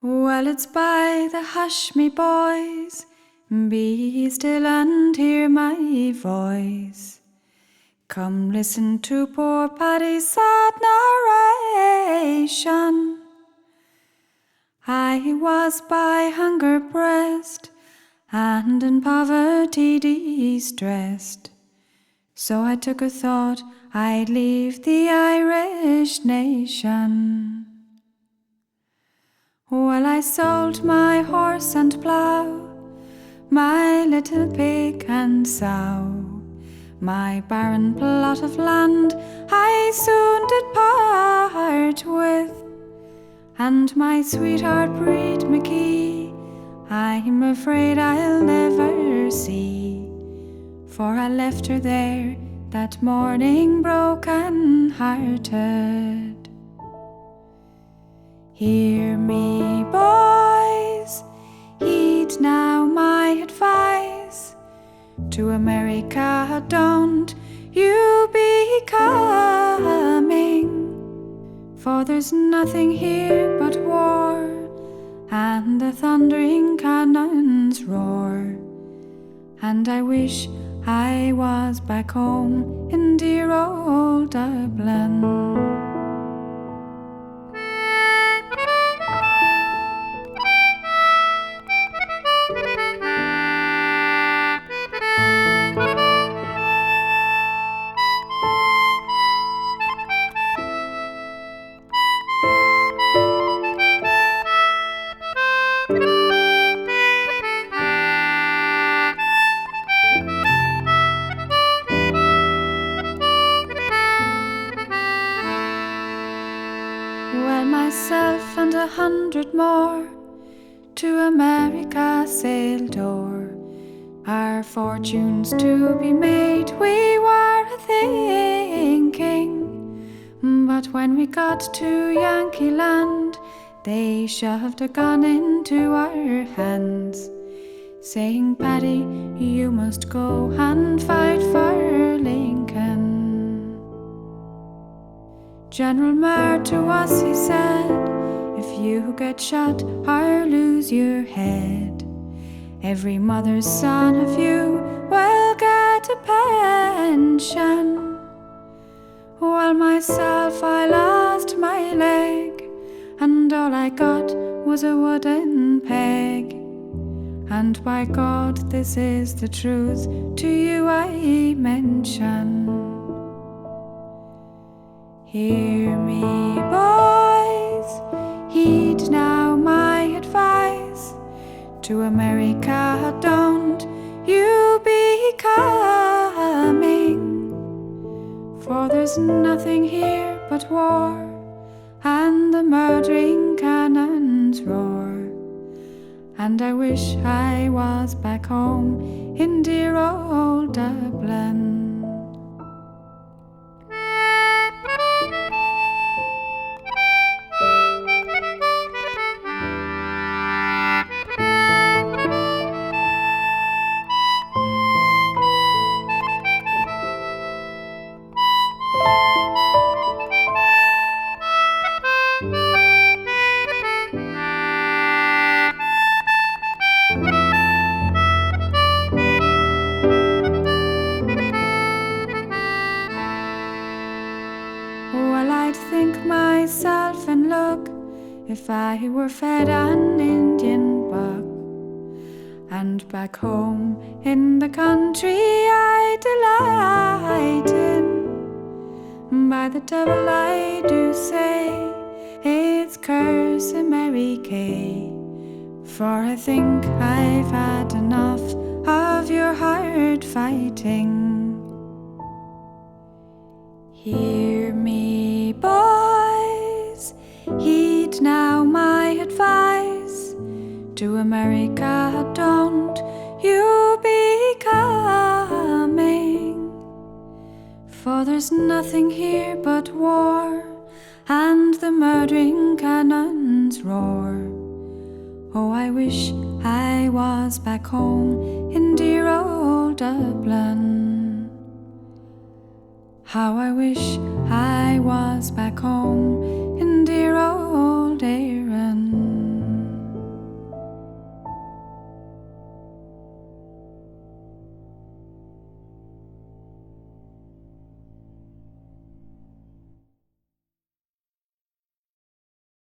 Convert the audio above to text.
Well, it's by the hush, me boys, be still and hear my voice. Come listen to poor Paddy's sad narration. I was by hunger pressed and in poverty distressed, so I took a thought I'd leave the Irish nation. Well, I sold my horse and plough, my little pig and sow, my barren plot of land I soon did part with, and my sweetheart Breed McKee I'm afraid I'll never see, for I left her there that morning broken-hearted. Hear me, boys, heed now my advice. To America don't you be coming, for there's nothing here but war, and the thundering cannons roar. And I wish I was back home in dear old Dublin. Well, myself and 100 more to America sailed o'er, our fortunes to be made we were a-thinking. But when we got to Yankee land, they shoved a gun into our hands, saying, Paddy, you must go and fight for Lincoln. General Moore to us he said, if you get shot or lose your head, every mother's son of you will get a pension. Well, myself I lost my leg, and all I got was a wooden peg. And by God, this is the truth to you I mention. Hear me, boys, heed now my advice. To America don't you be coming, for there's nothing here but war, and the murdering cannons roar. And I wish I was back home in dear old Dublin. Well, I'd think myself and look if I were fed an Indian buck, and back home in the country I delight in. By the devil I do say, it's curse a Mary Kay, for I think I've had enough of your hard fighting. Hear me, boys, heed now my advice. To America don't you be coming, for there's nothing here but war, and the murdering cannons roar. Oh, I wish I was back home in dear old Dublin. How I wish I was back home in dear old Ireland.